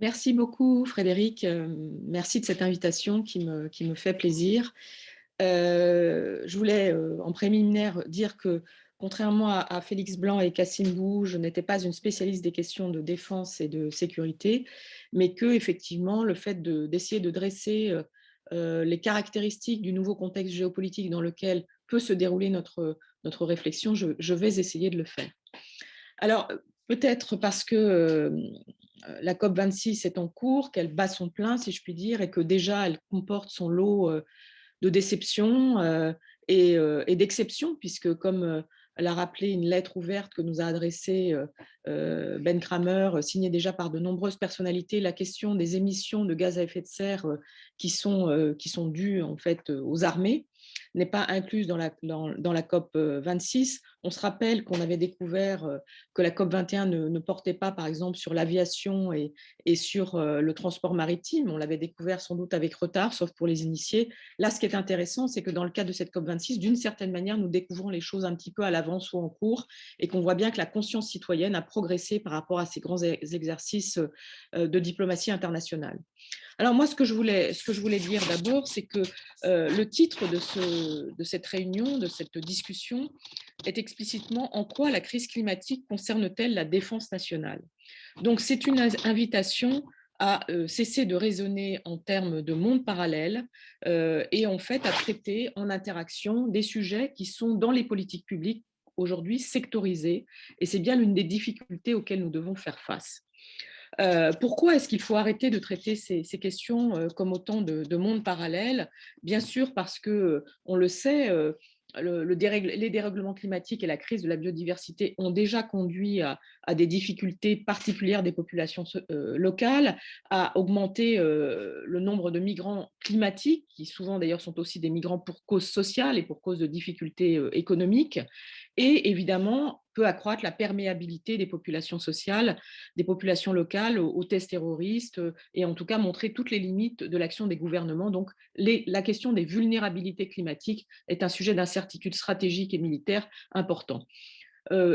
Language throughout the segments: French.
Merci beaucoup, Frédéric. Merci de cette invitation qui me fait plaisir. Je voulais, en préliminaire, dire que, contrairement à Félix Blanc et Cassim Bou, je n'étais pas une spécialiste des questions de défense et de sécurité, mais que, effectivement, le fait d'essayer de dresser les caractéristiques du nouveau contexte géopolitique dans lequel peut se dérouler notre réflexion, je vais essayer de le faire. Alors, peut-être parce que la COP26 est en cours, qu'elle bat son plein, si je puis dire, et que déjà elle comporte son lot de déceptions et d'exceptions, puisque comme l'a rappelé une lettre ouverte que nous a adressée Ben Kramer, signée déjà par de nombreuses personnalités, la question des émissions de gaz à effet de serre qui sont dues en fait aux armées n'est pas incluse dans la COP 26. On se rappelle qu'on avait découvert que la COP 21 ne portait pas, par exemple, sur l'aviation et sur le transport maritime. On l'avait découvert sans doute avec retard, sauf pour les initiés. Là, ce qui est intéressant, c'est que dans le cadre de cette COP26, d'une certaine manière, nous découvrons les choses un petit peu à l'avance ou en cours et qu'on voit bien que la conscience citoyenne a progressé par rapport à ces grands exercices de diplomatie internationale. Alors moi, ce que je voulais dire d'abord, c'est que le titre de cette réunion, de cette discussion, est explicitement en quoi la crise climatique concerne-t-elle la défense nationale. Donc c'est une invitation à cesser de raisonner en termes de monde parallèle et en fait à traiter en interaction des sujets qui sont dans les politiques publiques aujourd'hui sectorisés, et c'est bien l'une des difficultés auxquelles nous devons faire face. Pourquoi est-ce qu'il faut arrêter de traiter ces questions comme autant de mondes parallèles? Bien sûr, parce que, on le sait, les dérèglements climatiques et la crise de la biodiversité ont déjà conduit à des difficultés particulières des populations locales, à augmenter le nombre de migrants climatiques, qui souvent d'ailleurs sont aussi des migrants pour cause sociale et pour cause de difficultés économiques, et évidemment peut accroître la perméabilité des populations sociales, des populations locales aux tests terroristes et en tout cas montrer toutes les limites de l'action des gouvernements. Donc la question des vulnérabilités climatiques est un sujet d'incertitude stratégique et militaire important.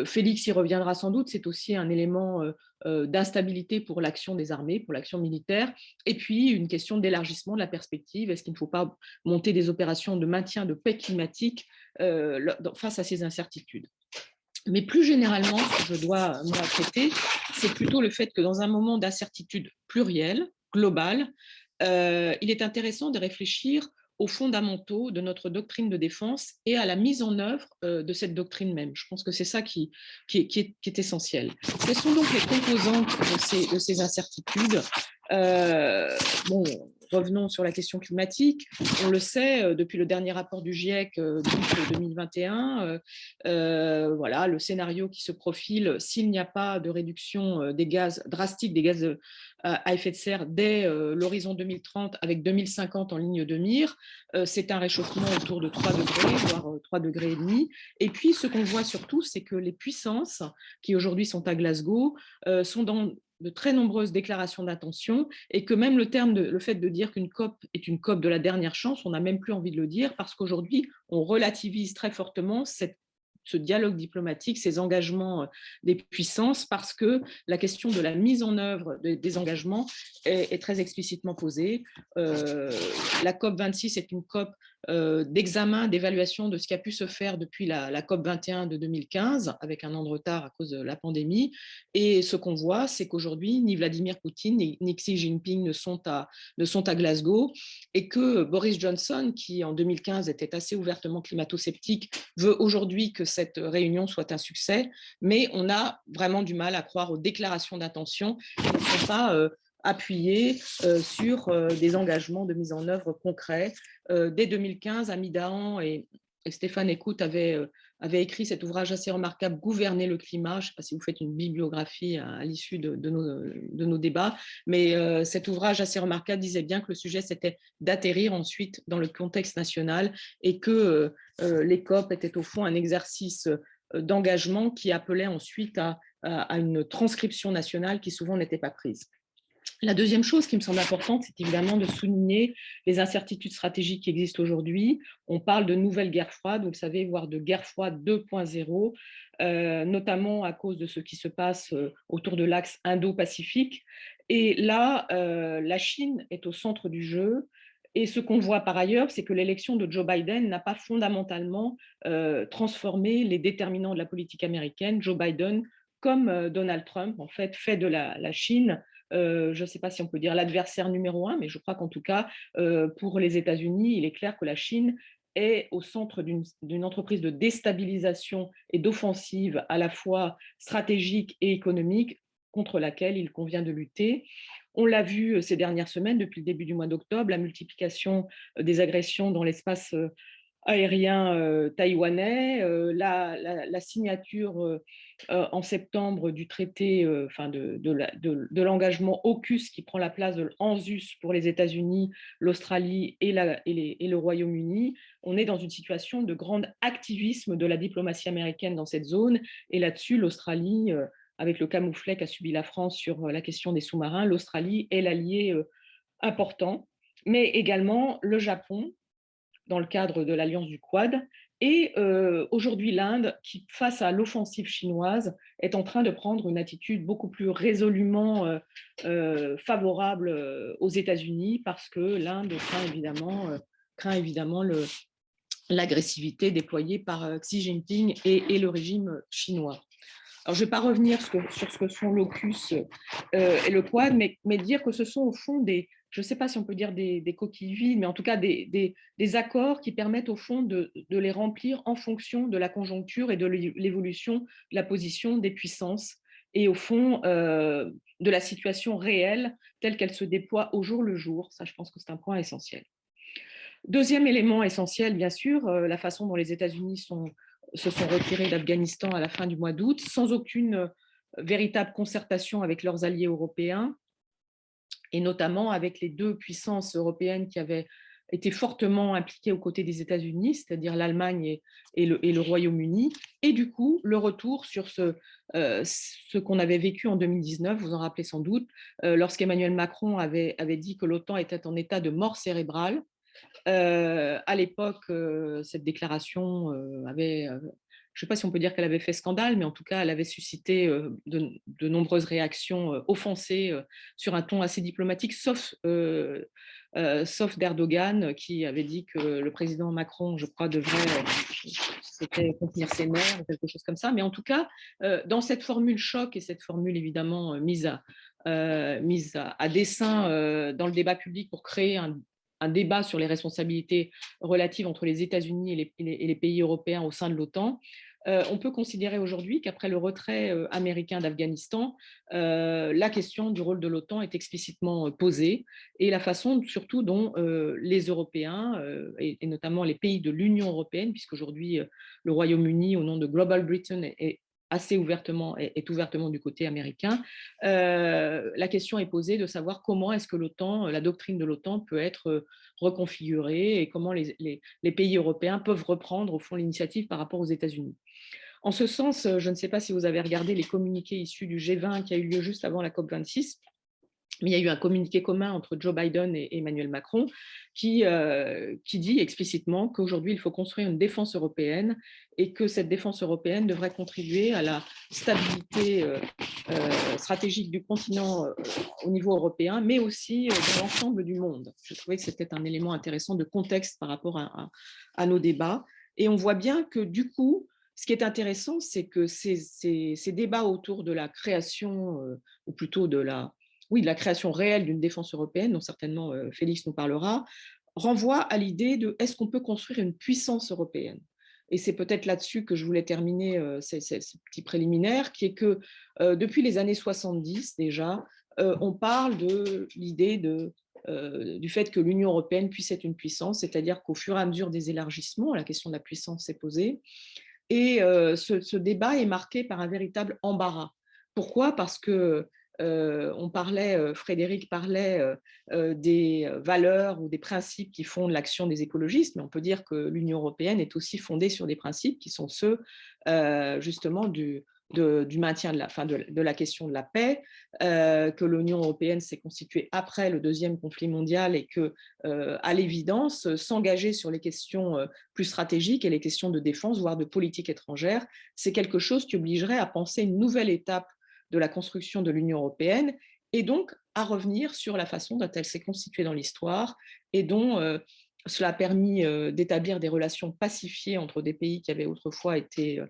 Félix y reviendra sans doute, c'est aussi un élément d'instabilité pour l'action des armées, pour l'action militaire, et puis une question d'élargissement de la perspective. Est-ce qu'il ne faut pas monter des opérations de maintien de paix climatique face à ces incertitudes? Mais plus généralement, ce que je dois, moi, traiter, c'est plutôt le fait que dans un moment d'incertitude plurielle, globale, il est intéressant de réfléchir aux fondamentaux de notre doctrine de défense et à la mise en œuvre de cette doctrine même. Je pense que c'est ça qui est essentiel. Quelles sont donc les composantes de ces incertitudes? Bon, revenons sur la question climatique. On le sait, depuis le dernier rapport du GIEC d'août 2021, voilà, le scénario qui se profile, s'il n'y a pas de réduction des gaz drastique des gaz à effet de serre dès l'horizon 2030 avec 2050 en ligne de mire, c'est un réchauffement autour de 3 degrés, voire 3 degrés et demi. Et puis, ce qu'on voit surtout, c'est que les puissances qui aujourd'hui sont à Glasgow sont dans de très nombreuses déclarations d'intention et que même le fait de dire qu'une COP est une COP de la dernière chance, on n'a même plus envie de le dire parce qu'aujourd'hui, on relativise très fortement ce dialogue diplomatique, ces engagements des puissances, parce que la question de la mise en œuvre des engagements est très explicitement posée. La COP 26 est une COP d'examen, d'évaluation de ce qui a pu se faire depuis la COP 21 de 2015, avec un an de retard à cause de la pandémie. Et ce qu'on voit, c'est qu'aujourd'hui, ni Vladimir Poutine ni Xi Jinping ne sont à Glasgow, et que Boris Johnson, qui en 2015 était assez ouvertement climato-sceptique, veut aujourd'hui que cette réunion soit un succès, mais on a vraiment du mal à croire aux déclarations d'intention qui ne sont pas appuyées sur des engagements de mise en œuvre concrets. Dès 2015, Amidahan et Stéphane Écoute avaient écrit cet ouvrage assez remarquable, Gouverner le climat. Je ne sais pas si vous faites une bibliographie à l'issue de nos débats, mais cet ouvrage assez remarquable disait bien que le sujet, c'était d'atterrir ensuite dans le contexte national et que les COP étaient au fond un exercice d'engagement qui appelait ensuite à une transcription nationale qui souvent n'était pas prise. La deuxième chose qui me semble importante, c'est évidemment de souligner les incertitudes stratégiques qui existent aujourd'hui. On parle de nouvelles guerres froides, vous le savez, voire de guerre froide 2.0, notamment à cause de ce qui se passe autour de l'axe Indo-Pacifique. Et là, la Chine est au centre du jeu. Et ce qu'on voit par ailleurs, c'est que l'élection de Joe Biden n'a pas fondamentalement transformé les déterminants de la politique américaine. Joe Biden, comme Donald Trump, en fait de la Chine, je ne sais pas si on peut dire l'adversaire numéro un, mais je crois qu'en tout cas, pour les États-Unis, il est clair que la Chine est au centre d'une entreprise de déstabilisation et d'offensive à la fois stratégique et économique contre laquelle il convient de lutter. On l'a vu ces dernières semaines, depuis le début du mois d'octobre, la multiplication des agressions dans l'espace aérien taïwanais, la signature en septembre du traité, de l'engagement AUKUS qui prend la place de l'ANZUS pour les États-Unis, l'Australie et le Royaume-Uni. On est dans une situation de grand activisme de la diplomatie américaine dans cette zone. Et là-dessus, l'Australie, avec le camouflet qu'a subi la France sur la question des sous-marins, l'Australie est l'allié important, mais également le Japon, dans le cadre de l'alliance du Quad. Et aujourd'hui, l'Inde, qui, face à l'offensive chinoise, est en train de prendre une attitude beaucoup plus résolument favorable aux États-Unis, parce que l'Inde craint évidemment l'agressivité déployée par Xi Jinping et le régime chinois. Alors, je ne vais pas revenir sur ce que sont l'AUKUS et le Quad, mais dire que ce sont au fond je ne sais pas si on peut dire des coquilles vides, mais en tout cas des accords qui permettent au fond de les remplir en fonction de la conjoncture et de l'évolution de la position des puissances et au fond de la situation réelle telle qu'elle se déploie au jour le jour. Ça, je pense que c'est un point essentiel. Deuxième élément essentiel, bien sûr, la façon dont les États-Unis se sont retirés d'Afghanistan à la fin du mois d'août, sans aucune véritable concertation avec leurs alliés européens, et notamment avec les deux puissances européennes qui avaient été fortement impliquées aux côtés des États-Unis, c'est-à-dire l'Allemagne et le Royaume-Uni, et du coup, le retour sur ce qu'on avait vécu en 2019, vous en rappelez sans doute, lorsqu'Emmanuel Macron avait dit que l'OTAN était en état de mort cérébrale. À l'époque, cette déclaration avait, je ne sais pas si on peut dire qu'elle avait fait scandale, mais en tout cas, elle avait suscité de nombreuses réactions offensées sur un ton assez diplomatique, sauf d'Erdogan, qui avait dit que le président Macron, je crois, devrait contenir ses nerfs, ou quelque chose comme ça. Mais en tout cas, dans cette formule choc et cette formule évidemment mise à dessein dans le débat public pour créer un débat sur les responsabilités relatives entre les États-Unis et les pays européens au sein de l'OTAN, on peut considérer aujourd'hui qu'après le retrait américain d'Afghanistan, la question du rôle de l'OTAN est explicitement posée, et la façon surtout dont les Européens, et notamment les pays de l'Union européenne, puisqu'aujourd'hui le Royaume-Uni, au nom de Global Britain, est ouvertement du côté américain. La question est posée de savoir comment est-ce que la doctrine de l'OTAN peut être reconfigurée et comment les pays européens peuvent reprendre au fond l'initiative par rapport aux États-Unis. En ce sens, je ne sais pas si vous avez regardé les communiqués issus du G20 qui a eu lieu juste avant la COP26, mais il y a eu un communiqué commun entre Joe Biden et Emmanuel Macron qui dit explicitement qu'aujourd'hui, il faut construire une défense européenne et que cette défense européenne devrait contribuer à la stabilité stratégique du continent au niveau européen, mais aussi dans l'ensemble du monde. Je trouvais que c'était un élément intéressant de contexte par rapport à nos débats. Et on voit bien que du coup, ce qui est intéressant, c'est que ces débats autour de la création, ou plutôt de la création réelle d'une défense européenne, dont certainement Félix nous parlera, renvoie à l'idée de est-ce qu'on peut construire une puissance européenne. Et c'est peut-être là-dessus que je voulais terminer ces petits préliminaires, qui est que depuis les années 70 déjà, on parle de l'idée du fait que l'Union européenne puisse être une puissance, c'est-à-dire qu'au fur et à mesure des élargissements, la question de la puissance s'est posée. Et ce débat est marqué par un véritable embarras. Pourquoi ? Parce que Frédéric parlait des valeurs ou des principes qui fondent l'action des écologistes, mais on peut dire que l'Union européenne est aussi fondée sur des principes qui sont ceux justement du maintien de la question de la paix, que l'Union européenne s'est constituée après le deuxième conflit mondial et que, à l'évidence, s'engager sur les questions plus stratégiques et les questions de défense, voire de politique étrangère, c'est quelque chose qui obligerait à penser une nouvelle étape de la construction de l'Union européenne et donc à revenir sur la façon dont elle s'est constituée dans l'histoire et dont cela a permis d'établir des relations pacifiées entre des pays qui avaient autrefois été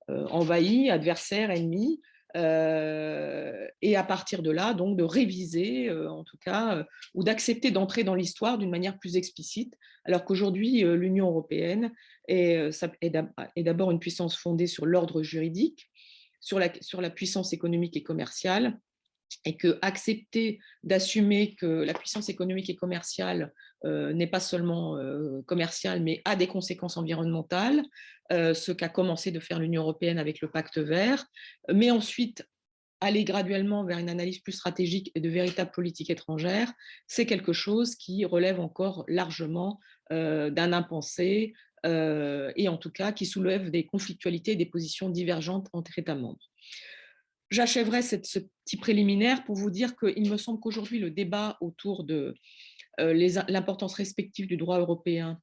envahis, adversaires, ennemis, et à partir de là, donc, de réviser, en tout cas, ou d'accepter d'entrer dans l'histoire d'une manière plus explicite, alors qu'aujourd'hui, l'Union européenne est d'abord une puissance fondée sur l'ordre juridique, sur la puissance économique et commerciale, et que accepter d'assumer que la puissance économique et commerciale n'est pas seulement commerciale, mais a des conséquences environnementales, ce qu'a commencé de faire l'Union européenne avec le pacte vert, mais ensuite aller graduellement vers une analyse plus stratégique et de véritables politiques étrangères, c'est quelque chose qui relève encore largement d'un impensé, et en tout cas qui soulève des conflictualités et des positions divergentes entre États membres. J'achèverai ce petit préliminaire pour vous dire qu'il me semble qu'aujourd'hui, le débat autour de l'importance respective du droit européen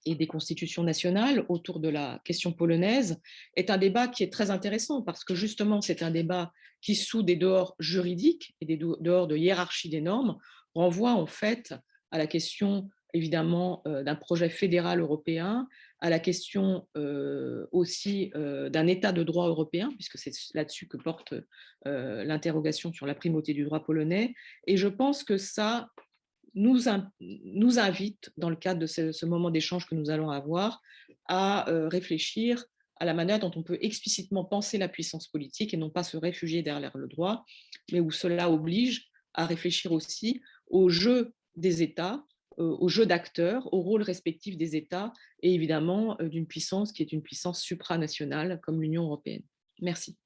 et des constitutions nationales autour de la question polonaise est un débat qui est très intéressant parce que justement, c'est un débat qui, sous des dehors juridiques et des dehors de hiérarchie des normes, renvoie en fait à la question évidemment d'un projet fédéral européen, à la question aussi d'un état de droit européen, puisque c'est là-dessus que porte l'interrogation sur la primauté du droit polonais. Et je pense que ça nous invite, dans le cadre de ce moment d'échange que nous allons avoir, à réfléchir à la manière dont on peut explicitement penser la puissance politique et non pas se réfugier derrière le droit, mais où cela oblige à réfléchir aussi au jeu des États, au jeu d'acteurs, au rôle respectif des États et évidemment d'une puissance qui est une puissance supranationale comme l'Union européenne. Merci.